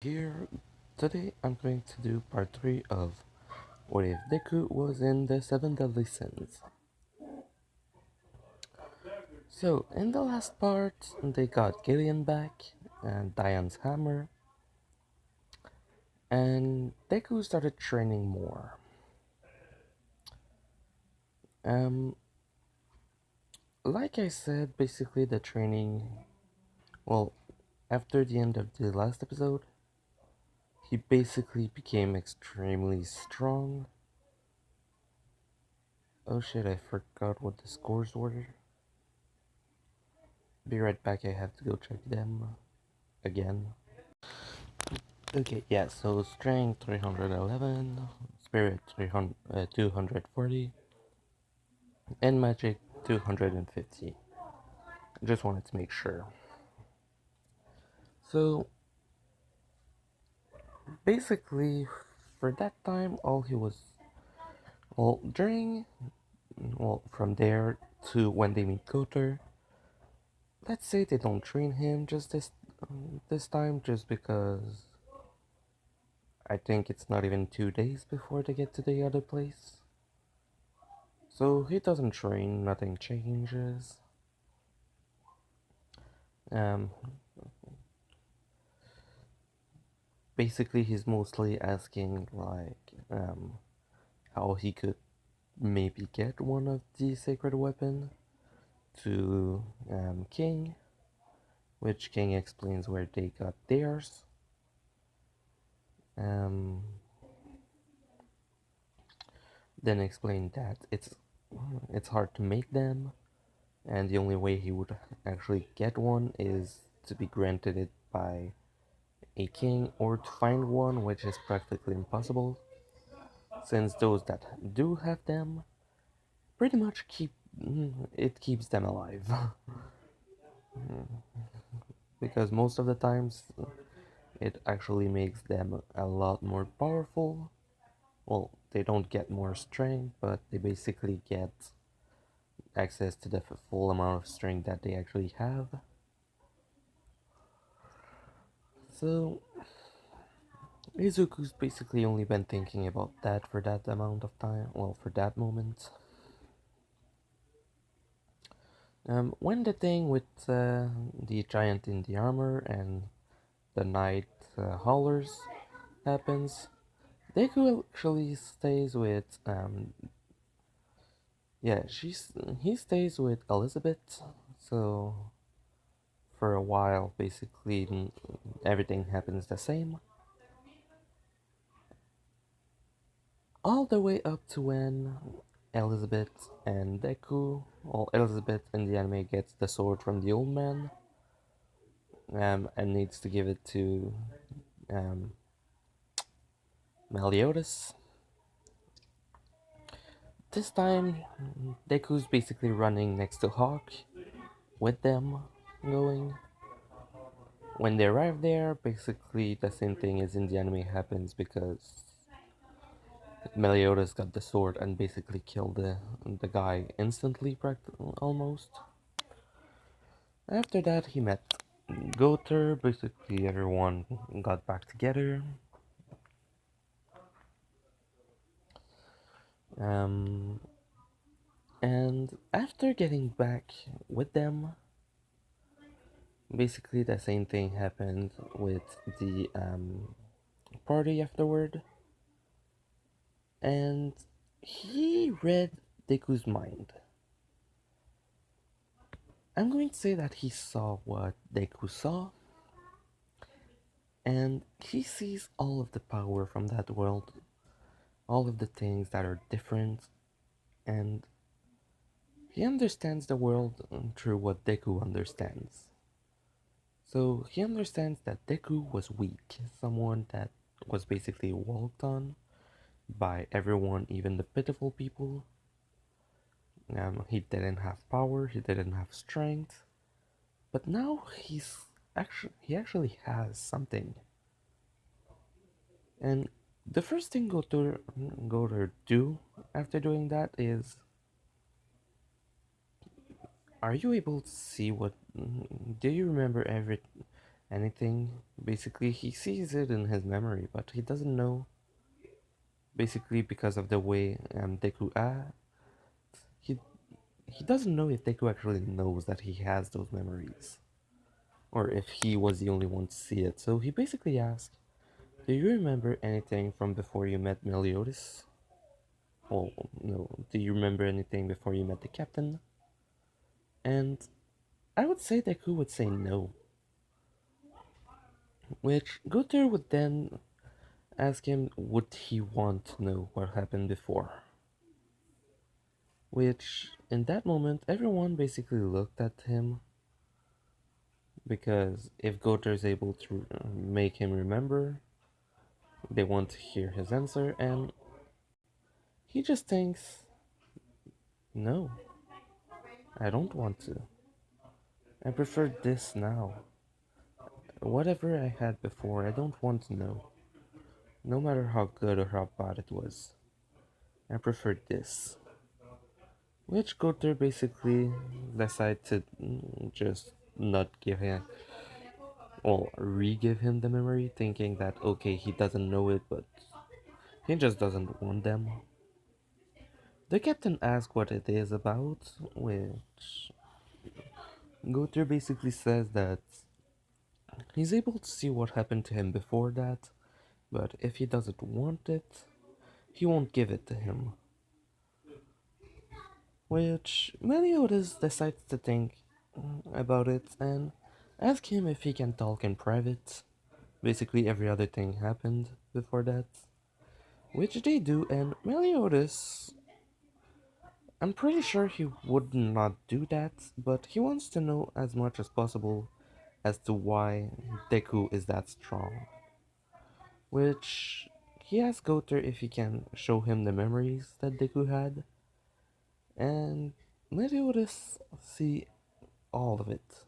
Here, today I'm going to do part 3 of What If Deku Was in the Seven Deadly Sins. So, in the last part, they got Gillian back, and Diane's hammer, and Deku started training more. Um, like I said, basically the training, well, after the end of the last episode, he basically became extremely strong. Oh shit, I forgot what the scores were. Be right back, I have to go check them again. Okay, yeah, so strength 311, spirit 240, and magic 250. Just wanted to make sure. So, basically, for that time, all he was, well, from there to when they meet Koter, let's say they don't train him just this time, just because I think it's not even 2 days before they get to the other place. So he doesn't train, nothing changes. Um, Basically, he's mostly asking how he could maybe get one of the sacred weapon to King, which King explains where they got theirs. Um, then explain that it's hard to make them, and the only way he would actually get one is to be granted it by a king, or to find one, which is practically impossible, since those that do have them pretty much keeps them alive. Because most of the times it actually makes them a lot more powerful. Well, they don't get more strength, but they basically get access to the full amount of strength that they actually have. So Izuku's basically only been thinking about that for that amount of time, well, for that moment. When the thing with the giant in the armor and the night haulers happens, Deku actually stays with yeah, he stays with Elizabeth. So for a while, basically everything happens the same, all the way up to when Elizabeth and Deku, well, Elizabeth in the anime gets the sword from the old man, and needs to give it to um, Meliodas. This time, Deku's basically running next to Hawk with them going. When they arrive there, basically the same thing as in the anime happens, because Meliodas got the sword and basically killed the guy instantly, almost. After that, he met Goter. Basically, everyone got back together. Um, and after getting back with them, basically the same thing happened with the party afterward. And he read Deku's mind. I'm going to say that he saw what Deku saw, and he sees all of the power from that world, all of the things that are different, and he understands the world through what Deku understands. So he understands that Deku was weak, someone that was basically walked on by everyone, even the pitiful people. He didn't have power, he didn't have strength, but now he actually has something. And the first thing Gotor do after doing that is, are you able to see what? Do you remember anything. Basically, he sees it in his memory, but he doesn't know. Basically, because of the way Deku he he doesn't know if Deku actually knows that he has those memories, or if he was the only one to see it. So he basically asks, "Do you remember anything from before you met Meliodas?" Well, no. Do you remember anything before you met the captain? And I would say Deku would say no, which Gunther would then ask him, would he want to know what happened before? Which, in that moment, everyone basically looked at him because if Gunther is able to make him remember, they want to hear his answer, and he just thinks, no, I don't want to. I prefer this now. Whatever I had before, I don't want to know. No matter how good or how bad it was. I prefer this. Which Coulter basically decided to just not give him, or re-give him the memory, thinking that okay, he doesn't know it, but he just doesn't want them. The captain asks what it is about, which Coulter basically says that he's able to see what happened to him before that, but if he doesn't want it, he won't give it to him. Which Meliodas decides to think about it and ask him if he can talk in private. Basically, every other thing happened before that, which they do, and Meliodas, I'm pretty sure he would not do that, but he wants to know as much as possible as to why Deku is that strong. Which he asks Goter if he can show him the memories that Deku had, and Meliodas see all of it.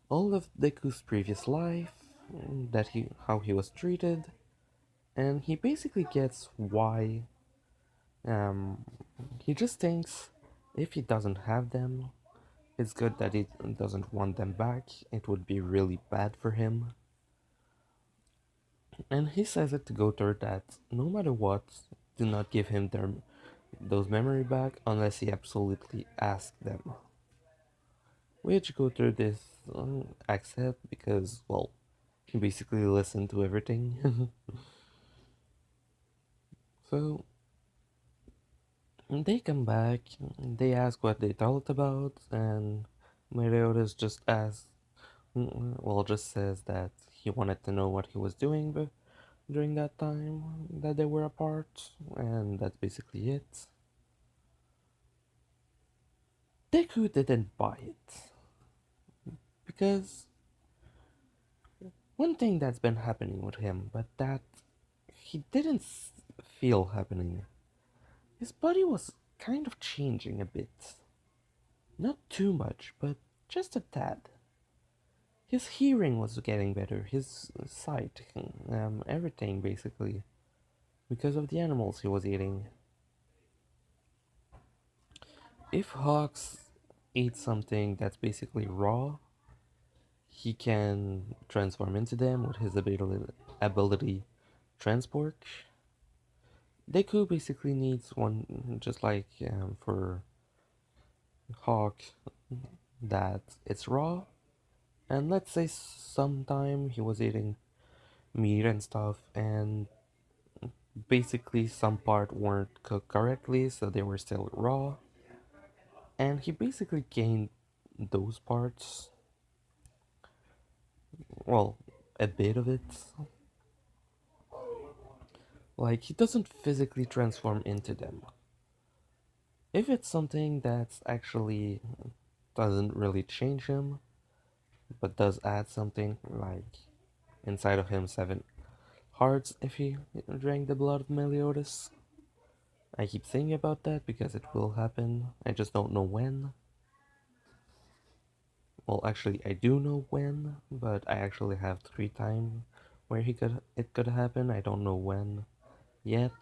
All of Deku's previous life, that he how he was treated, and he basically gets why um, he just thinks if he doesn't have them, it's good that he doesn't want them back. It would be really bad for him. And he says it to Gotor that no matter what, do not give him those memory back unless he absolutely asks them. Which Gotor this accept because, well, he basically listened to everything. So they come back, they ask what they thought about, and Meliodas just asks, well, just says that he wanted to know what he was doing during that time that they were apart, and that's basically it. Deku didn't buy it, because one thing that's been happening with him, but that he didn't feel happening, his body was kind of changing a bit. Not too much, but just a tad. His hearing was getting better, his sight, everything basically, because of the animals he was eating. If Hawks eats something that's basically raw, he can transform into them with his ability transport. Deku basically needs one, just like for Hawk, that it's raw. And let's say sometime he was eating meat and stuff, and basically some part weren't cooked correctly, so they were still raw. And he basically gained those parts, well, a bit of it. Like, he doesn't physically transform into them. If it's something that's actually doesn't really change him, but does add something, like inside of him 7 hearts if he drank the blood of Meliodas. I keep thinking about that because it will happen. I just don't know when. Well, actually, I do know when, but I actually have 3 times where it could happen. I don't know when yet,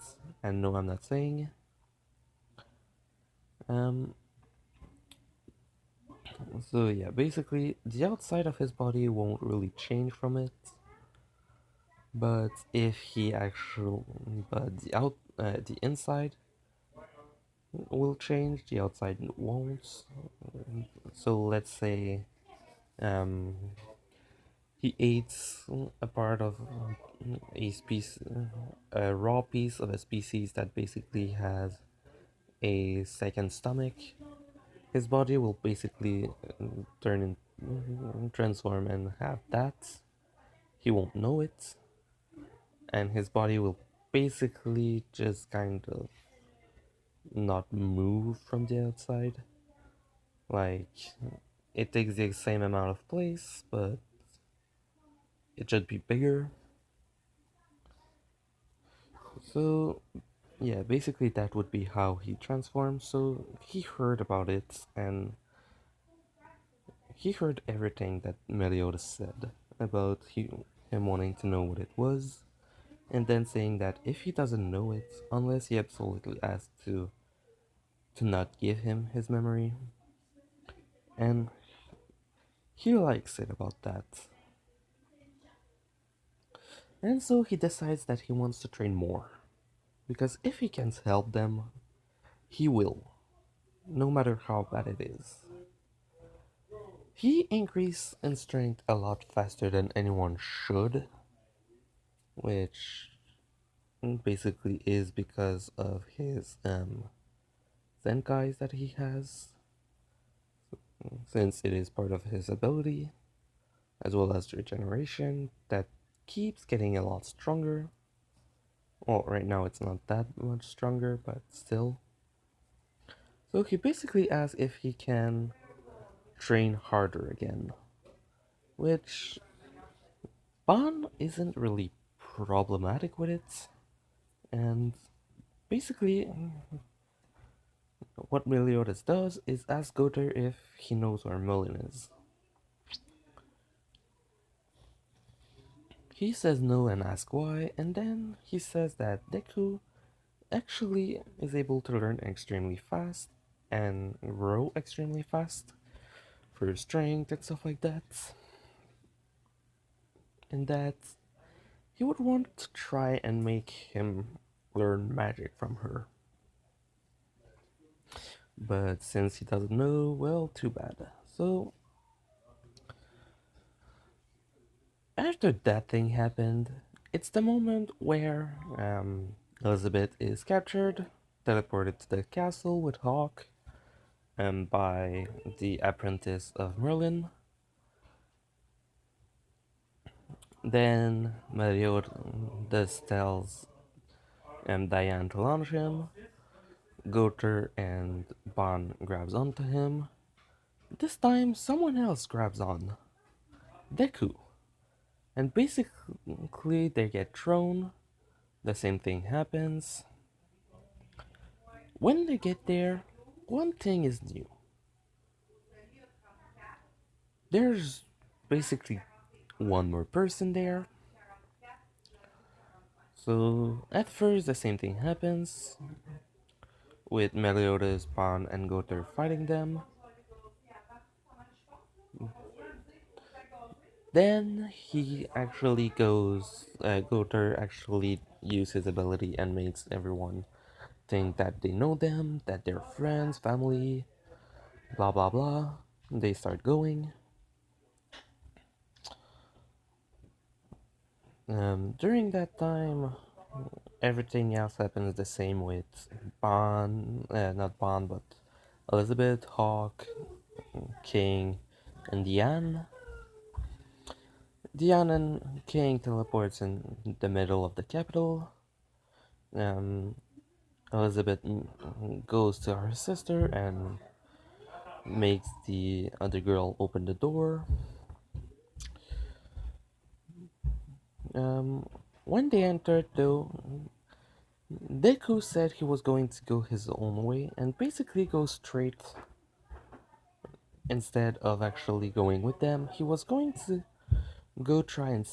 and no, I'm not saying. Um, So yeah, basically the outside of his body won't really change from it, but if he actually, but the inside will change, the outside won't. So let's say um, he eats a part of a species, a raw piece of a species that basically has a second stomach. His body will basically turn in, transform and have that. He won't know it, and his body will basically just kind of not move from the outside. Like, it takes the same amount of place, but it should be bigger. So, yeah, basically that would be how he transforms. So, he heard about it, and he heard everything that Meliodas said about him wanting to know what it was, and then saying that if he doesn't know it, unless he absolutely asks to not give him his memory, and he likes it about that. And so he decides that he wants to train more, because if he can help them, he will, no matter how bad it is. He increased in strength a lot faster than anyone should, which basically is because of his Zenkais that he has, since it is part of his ability, as well as regeneration that keeps getting a lot stronger. Well, right now it's not that much stronger, but still. So he basically asks if he can train harder again, which Ban isn't really problematic with it, and basically what Meliodas does is ask Goter if he knows where Merlin is. He says no and asks why, and then he says that Deku actually is able to learn extremely fast and grow extremely fast for strength and stuff like that, and that he would want to try and make him learn magic from her. But since he doesn't know, well, too bad. So, after that thing happened, it's the moment where Elizabeth is captured, teleported to the castle with Hawk, by the apprentice of Merlin. Then Meliodas tells Diane to launch him. Goter and Bon grabs onto him. This time, someone else grabs on. Deku. And basically, they get thrown. The same thing happens. When they get there, one thing is new. There's basically one more person there. So, at first, the same thing happens with Meliodas, Bon, and Goter fighting them. Then he actually Goter actually uses his ability and makes everyone think that they know them, that they're friends, family, blah blah blah. They start going. During that time, everything else happens the same with not Bond, but Elizabeth, Hawk, King, and Diane. Diane and King teleports in the middle of the capital. Um, Elizabeth goes to her sister and makes the other girl open the door. Um, when they entered, though, Deku said he was going to go his own way and basically go straight instead of actually going with them. He was going to go try and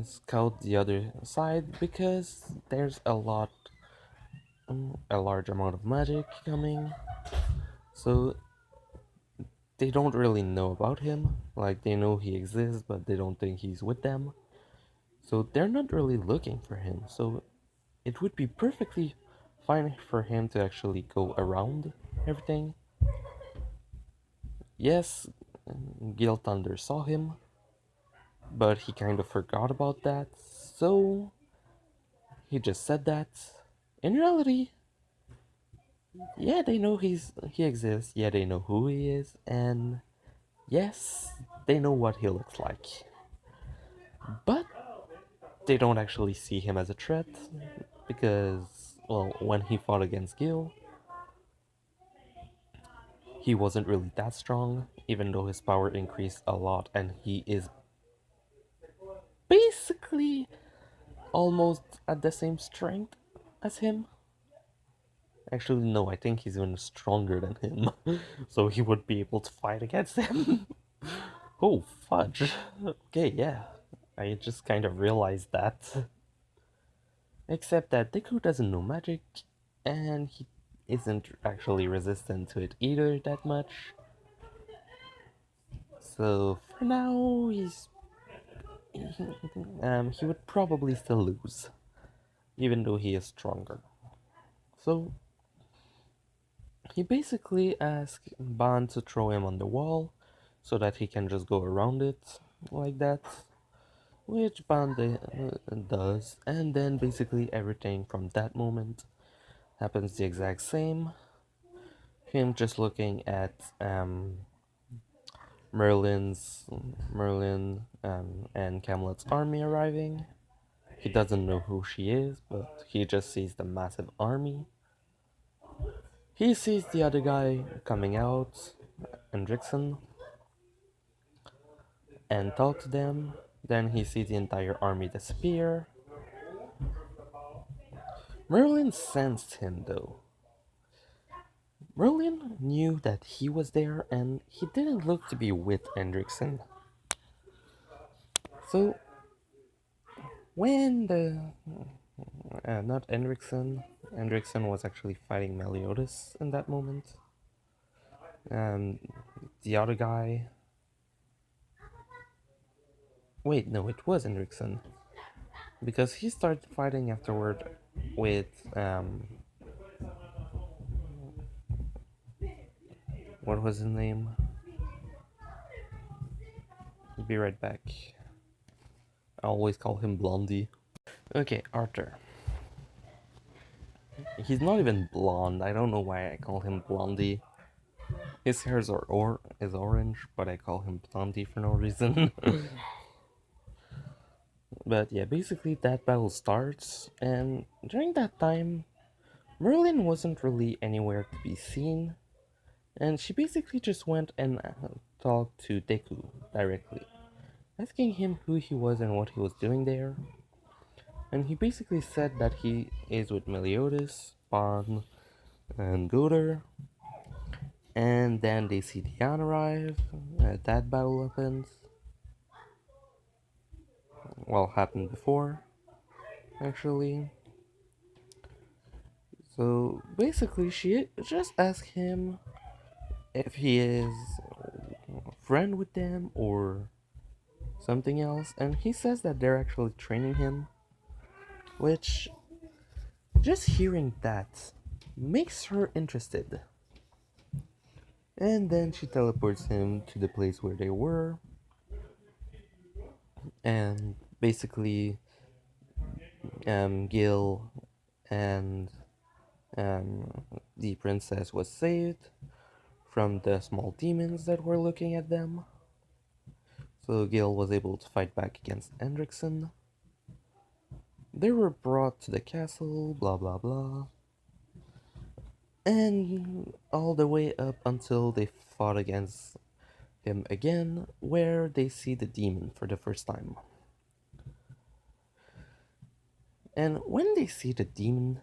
scout the other side because there's a large amount of magic coming. So they don't really know about him. Like, they know he exists, but they don't think he's with them. So they're not really looking for him. So it would be perfectly fine for him to actually go around everything. Yes, Gil Thunder saw him, but he kind of forgot about that. So he just said that. In reality, yeah, they know he exists. Yeah, they know who he is, and yes, they know what he looks like. But they don't actually see him as a threat because, well, when he fought against Gil, he wasn't really that strong, even though his power increased a lot, and he is basically almost at the same strength as him. Actually, no, I think he's even stronger than him, so he would be able to fight against him. Oh, fudge. Okay, yeah. I just kind of realized that. Except that Deku doesn't know magic, and he isn't actually resistant to it either that much. So for now, he would probably still lose, even though he is stronger. So he basically asked Ban to throw him on the wall, so that he can just go around it like that, which Ban does, and then basically everything from that moment happens the exact same. Him just looking at Merlin's Merlin and Camelot's army arriving. He doesn't know who she is, but he just sees the massive army. He sees the other guy coming out, Hendrickson, and talk to them. Then he sees the entire army disappear. Merlin sensed him though. Merlin knew that he was there and he didn't look to be with Hendrickson. So when the not Hendrickson was actually fighting Meliodas in that moment. The other guy. Wait, no, it was Hendrickson because he started fighting afterward with what was his name? I'll be right back. I always call him Blondie. Okay, Arthur. He's not even blonde. I don't know why I call him Blondie. His hairs is orange, but I call him Blondie for no reason. But yeah, basically that battle starts, and during that time, Merlin wasn't really anywhere to be seen, and she basically just went and talked to Deku directly, asking him who he was and what he was doing there. And he basically said that he is with Meliodas, Ban, and Goder. And then they see Dion arrive. That battle happens. Well, happened before, actually. So basically, she just asked him if he is a friend with them or something else, and he says that they're actually training him, which just hearing that makes her interested. And then she teleports him to the place where they were, and basically, Gil and the princess was saved from the small demons that were looking at them. So Gil was able to fight back against Hendrickson. They were brought to the castle, blah blah blah. And all the way up until they fought against him again, where they see the demon for the first time. And when they see the demon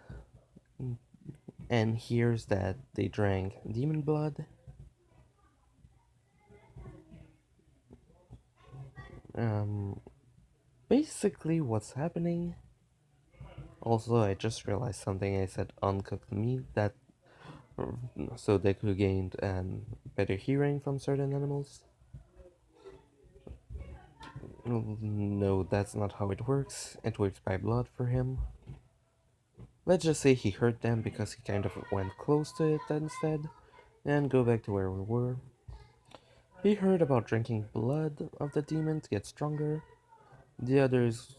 and hears that they drank demon blood, um, basically what's happening. Also, I just realized something. I said uncooked meat. That so Deku gained better hearing from certain animals. No, that's not how it works. It works by blood for him. Let's just say he hurt them because he kind of went close to it instead, and go back to where we were. He heard about drinking blood of the demon to get stronger. The others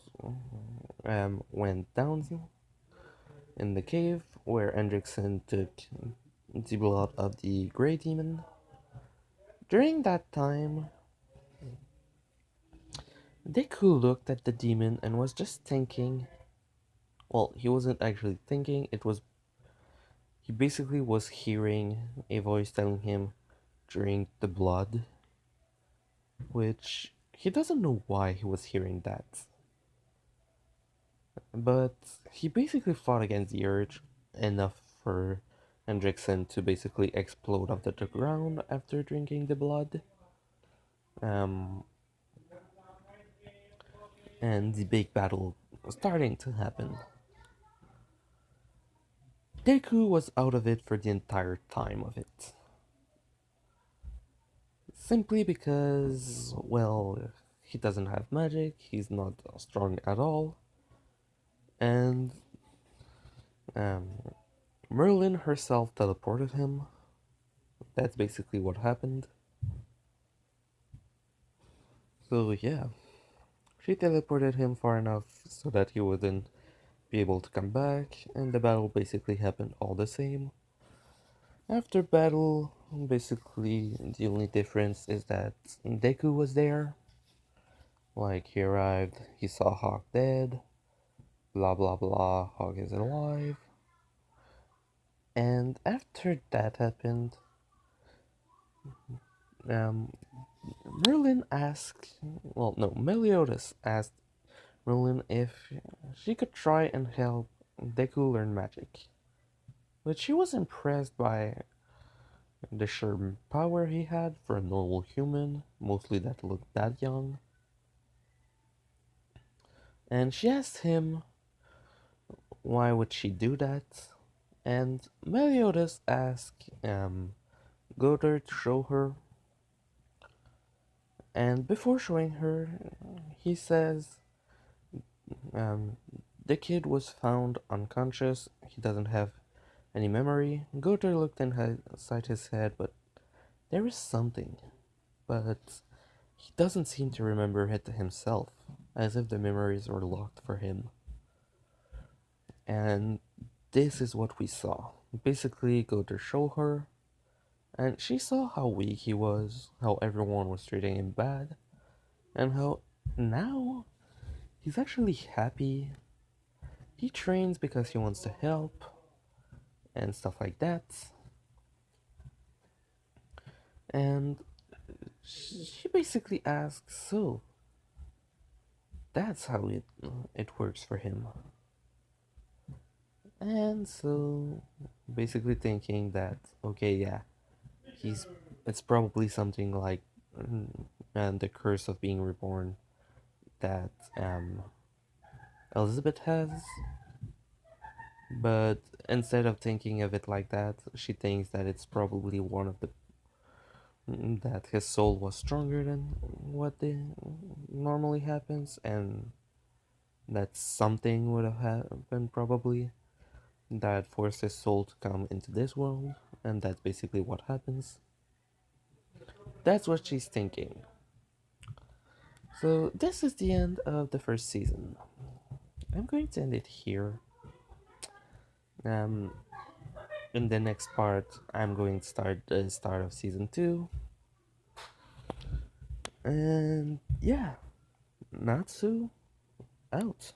went down in the cave where Hendrickson took the blood of the Grey Demon. During that time, Deku looked at the demon and was just thinking. Well, he wasn't actually thinking, he basically was hearing a voice telling him, drink the blood, which he doesn't know why he was hearing that. But he basically fought against the urge enough for Hendrickson to basically explode off the ground after drinking the blood. Um, and the big battle was starting to happen. Deku was out of it for the entire time of it. Simply because, well, he doesn't have magic, he's not strong at all, and um, Merlin herself teleported him. That's basically what happened. So, yeah, she teleported him far enough so that he wouldn't be able to come back, and the battle basically happened all the same. After battle, basically the only difference is that Deku was there. Like, he arrived, he saw Hawk dead, blah blah blah, Hawk is alive. And after that happened, um, Merlin asked, well, no, Meliodas asked Merlin if she could try and help Deku learn magic. But she was impressed by the sheer power he had for a normal human, mostly that looked that young. And she asked him why would she do that, and Meliodas asked Goder to show her. And before showing her, he says um, the kid was found unconscious. He doesn't have any memory. Goder looked inside his head, but there is something. But he doesn't seem to remember it himself, as if the memories were locked for him. And this is what we saw. Basically, Goder showed her, and she saw how weak he was, how everyone was treating him bad, and how now he's actually happy. He trains because he wants to help and stuff like that. And she basically asks, so that's how it works for him. And so basically thinking that okay, yeah, he's it's probably something like and the curse of being reborn that Elizabeth has. But instead of thinking of it like that, she thinks that it's probably one of the that his soul was stronger than what normally happens, and that something would have happened probably that forced his soul to come into this world, and that's basically what happens. That's what she's thinking. So this is the end of the first season. I'm going to end it here. Um, in the next part, I'm going to start the start of season 2. And yeah, Natsu out.